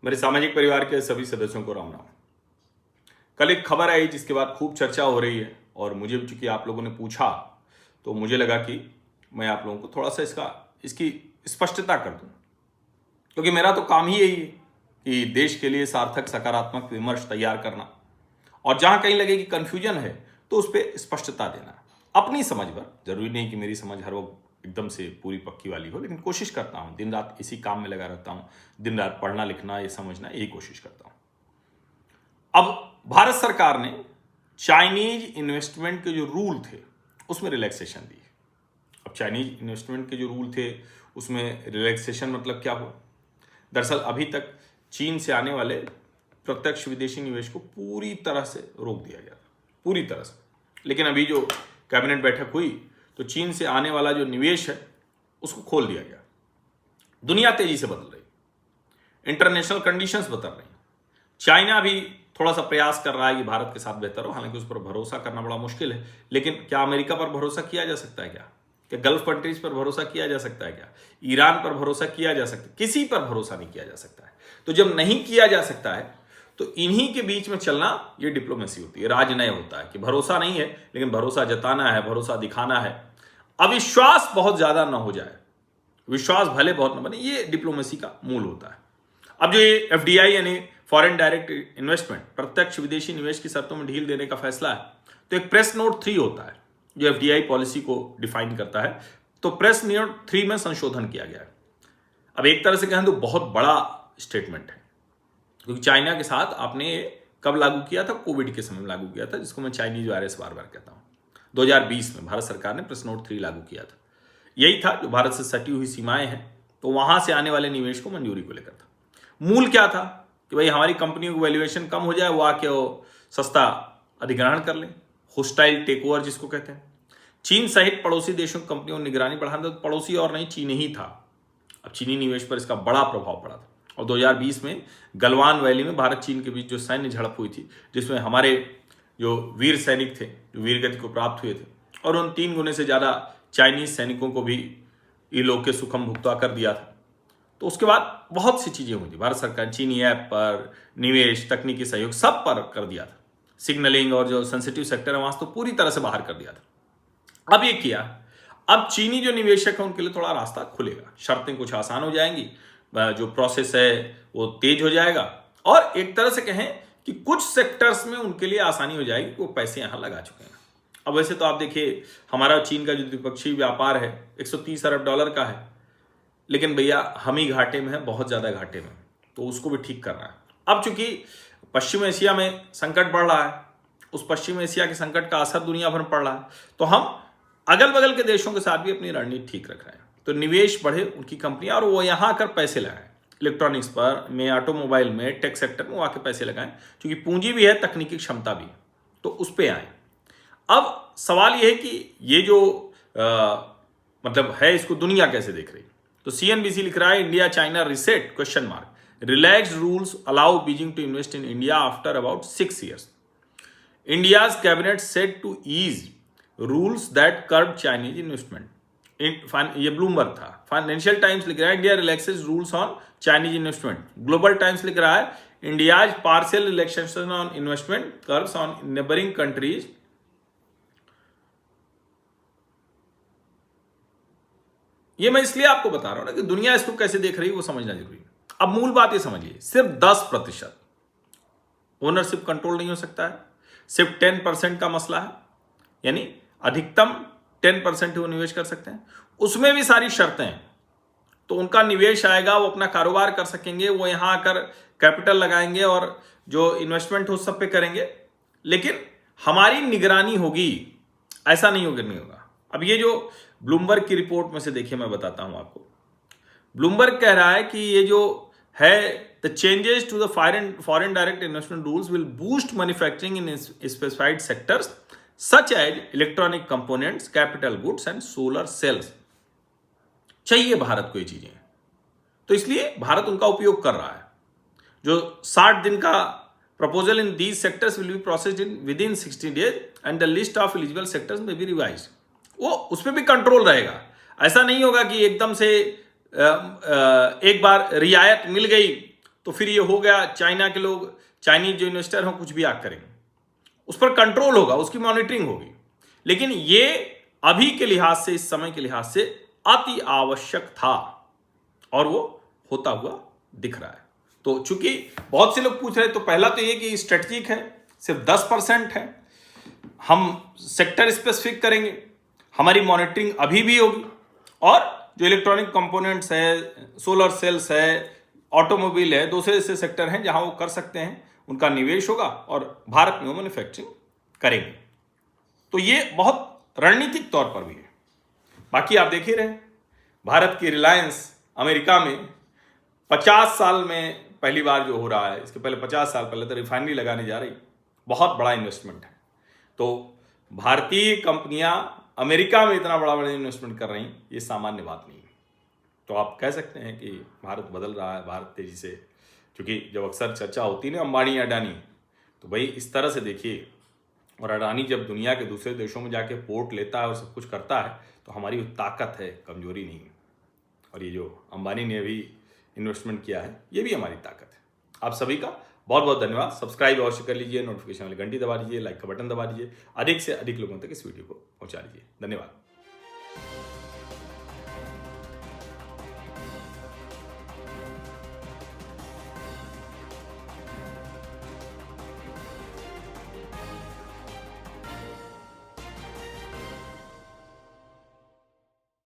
मेरे सामाजिक परिवार के सभी सदस्यों को राम राम। कल एक खबर आई जिसके बाद खूब चर्चा हो रही है और मुझे चूंकि आप लोगों ने पूछा तो मुझे लगा कि मैं आप लोगों को थोड़ा सा इसकी स्पष्टता कर दूं, क्योंकि मेरा तो काम ही यही है कि देश के लिए सार्थक सकारात्मक विमर्श तैयार करना, और जहां कहीं लगे कि कंफ्यूजन है तो उस पर स्पष्टता देना अपनी समझ पर। जरूरी नहीं कि मेरी समझ हर वक्त एकदम से पूरी पक्की वाली हो, लेकिन कोशिश करता हूं, दिन रात इसी काम में लगा रहता हूं, दिन रात पढ़ना लिखना ये समझना यही कोशिश करता हूं। अब भारत सरकार ने चाइनीज इन्वेस्टमेंट के जो रूल थे उसमें रिलैक्सेशन दी। अब चाइनीज इन्वेस्टमेंट के जो रूल थे उसमें रिलैक्सेशन मतलब क्या हुआ? दरअसल अभी तक चीन से आने वाले प्रत्यक्ष विदेशी निवेश को पूरी तरह से रोक दिया गया था, पूरी तरह से। लेकिन अभी जो कैबिनेट बैठक हुई तो चीन से आने वाला जो निवेश है उसको खोल दिया गया। दुनिया तेजी से बदल रही, इंटरनेशनल कंडीशंस बदल रही। चाइना भी थोड़ा सा प्रयास कर रहा है कि भारत के साथ बेहतर हो, हालांकि उस पर भरोसा करना बड़ा मुश्किल है। लेकिन क्या अमेरिका पर भरोसा किया जा सकता है? क्या गल्फ कंट्रीज पर भरोसा किया जा सकता है? क्या ईरान पर भरोसा किया जा सकता है? किसी पर भरोसा नहीं किया जा सकता है। तो जब नहीं किया जा सकता है तो इन्हीं के बीच में चलना ये डिप्लोमेसी होती है, राजनय होता है कि भरोसा नहीं है लेकिन भरोसा जताना है, भरोसा दिखाना है। अविश्वास बहुत ज्यादा ना हो जाए, विश्वास भले बहुत न बने, ये डिप्लोमेसी का मूल होता है। अब जो ये एफडीआई यानी फॉरेन डायरेक्ट इन्वेस्टमेंट, प्रत्यक्ष विदेशी निवेश की शर्तों में ढील देने का फैसला है, तो एक प्रेस नोट 3 होता है जो एफडीआई पॉलिसी को डिफाइन करता है। तो प्रेस नोट 3 में संशोधन किया गया है। अब एक तरह से कहें तो बहुत बड़ा स्टेटमेंट है, क्योंकि चाइना के साथ आपने कब लागू किया था? कोविड के समय में लागू किया था, जिसको मैं चाइनीज वायरस बार बार कहता हूं। 2020 में भारत सरकार ने प्रेस नोट 3 लागू किया था। यही था जो भारत से सटी हुई सीमाएं हैं तो वहां से आने वाले निवेश को मंजूरी को लेकर था। मूल क्या था कि भाई हमारी कंपनियों की वैल्यूएशन कम हो जाए, वो आके वो सस्ता अधिग्रहण कर लें, होस्टाइल टेक ओवर जिसको कहते हैं। चीन सहित पड़ोसी देशों की कंपनियों ने निगरानी बढ़ाना, तो पड़ोसी और नहीं चीन ही था। अब चीनी निवेश पर इसका बड़ा प्रभाव पड़ा था। और 2020 में गलवान वैली में भारत चीन के बीच जो सैन्य झड़प हुई थी, जिसमें हमारे जो वीर सैनिक थे, जो वीरगति को प्राप्त हुए थे, और उन 3 गुने से ज्यादा चाइनीज सैनिकों को भी ये लोग के सुखम भुगता कर दिया था। तो उसके बाद बहुत सी चीजें हुई थी। भारत सरकार चीनी ऐप पर निवेश, तकनीकी सहयोग सब पर कर दिया था। सिग्नलिंग और जो सेंसिटिव सेक्टर है वहां से तो पूरी तरह से बाहर कर दिया था। अब ये किया, अब चीनी जो निवेशक है उनके लिए थोड़ा रास्ता खुलेगा, शर्तें कुछ आसान हो जाएंगी, जो प्रोसेस है वो तेज हो जाएगा, और एक तरह से कहें कि कुछ सेक्टर्स में उनके लिए आसानी हो जाएगी, वो पैसे यहां लगा चुके हैं। अब वैसे तो आप देखिए हमारा चीन का जो द्विपक्षीय व्यापार है 130 अरब डॉलर का है, लेकिन भैया हम ही घाटे में है, बहुत ज्यादा घाटे में, तो उसको भी ठीक करना है। अब चूंकि पश्चिम एशिया में संकट बढ़ रहा है, उस पश्चिम एशिया के संकट का असर दुनिया भर में पड़ रहा है, तो हम अगल बगल के देशों के साथ भी अपनी रणनीति ठीक रख रहे हैं। तो निवेश बढ़े उनकी कंपनियां, और वो यहां आकर पैसे लगाएं, इलेक्ट्रॉनिक्स पर में, ऑटोमोबाइल में, टेक सेक्टर में वो आके पैसे लगाएं, क्योंकि पूंजी भी है, तकनीकी क्षमता भी है, तो उस पर आए। अब सवाल यह है कि ये जो मतलब है, इसको दुनिया कैसे देख रही है? तो सीएनबीसी लिख रहा है, India China reset question mark, relaxed rules allow Beijing to invest in India after about 6 years. India's cabinet said to ease rules that curb Chinese investment. ये ब्लूमबर्ग था। फाइनेंशियल टाइम्स लिख रहा है, India relaxes rules on Chinese investment. Global times लिख रहा है, India's partial relaxation on investment curves on neighbouring countries. ये मैं इसलिए आपको बता रहा हूं ना कि दुनिया इसको कैसे देख रही है वो समझना जरूरी है। अब मूल बात ये समझिए, सिर्फ 10% ओनरशिप कंट्रोल नहीं हो सकता है, सिर्फ 10% का मसला है, यानी अधिकतम 10% ही वो निवेश कर सकते हैं, उसमें भी सारी शर्तें हैं। तो उनका निवेश आएगा, वो अपना कारोबार कर सकेंगे, वो यहां आकर कैपिटल लगाएंगे और जो इन्वेस्टमेंट हो सब पे करेंगे, लेकिन हमारी निगरानी होगी, ऐसा नहीं होगा। अब ये जो ब्लूमबर्ग की रिपोर्ट में से देखिए, मैं बताता हूं आपको। ब्लूमबर्ग कह रहा है कि ये जो है, the changes to the foreign direct investment rules will boost manufacturing in specified sectors such as electronic components, capital goods and solar cells. चाहिए भारत को ये चीजें, तो इसलिए भारत उनका उपयोग कर रहा है। जो 60 दिन का proposal in these sectors will be processed in with in 60 days and the list of eligible sectors में बी रिवाइज्ड। वो उसमें भी कंट्रोल रहेगा। ऐसा नहीं होगा कि एकदम से एक बार रियायत मिल गई तो फिर ये हो गया, चाइना के लोग, चाइनीज जो इन्वेस्टर हैं कुछ भी आग करेंगे, उस पर कंट्रोल होगा, उसकी मॉनिटरिंग होगी। लेकिन ये अभी के लिहाज से, इस समय के लिहाज से अति आवश्यक था और वो होता हुआ दिख रहा है। तो चूंकि बहुत से लोग पूछ रहे, तो पहला तो ये कि स्ट्रेटजिक है, सिर्फ 10% है, हम सेक्टर स्पेसिफिक करेंगे, हमारी मॉनिटरिंग अभी भी होगी, और जो इलेक्ट्रॉनिक कंपोनेंट्स है, सोलर सेल्स है, ऑटोमोबाइल है, दूसरे ऐसे सेक्टर हैं जहां वो कर सकते हैं, उनका निवेश होगा और भारत में वो मैन्युफैक्चरिंग करेंगे। तो ये बहुत रणनीतिक तौर पर भी है। बाकी आप देख ही रहे, भारत की रिलायंस अमेरिका में 50 साल में पहली बार जो हो रहा है, इसके पहले 50 साल पहले तो रिफाइनरी लगाने जा रही, बहुत बड़ा इन्वेस्टमेंट है। तो भारतीय कंपनियां अमेरिका में इतना बड़ा बड़ा इन्वेस्टमेंट कर रही, ये सामान्य बात नहीं है। तो आप कह सकते हैं कि भारत बदल रहा है, भारत तेजी से, क्योंकि जब अक्सर चर्चा होती है ना अंबानी अडानी, तो भाई इस तरह से देखिए, और अडानी जब दुनिया के दूसरे देशों में जाके पोर्ट लेता है और सब कुछ करता है, तो हमारी ताकत है, कमजोरी नहीं है। और ये जो अंबानी ने अभी इन्वेस्टमेंट किया है, ये भी हमारी ताकत है। आप सभी का बहुत बहुत धन्यवाद। सब्सक्राइब अवश्य कर लीजिए, नोटिफिकेशन वाली घंटी दबा दीजिए, लाइक का बटन दबा दीजिए, अधिक से अधिक लोगों तक इस वीडियो को पहुंचा दीजिए। धन्यवाद।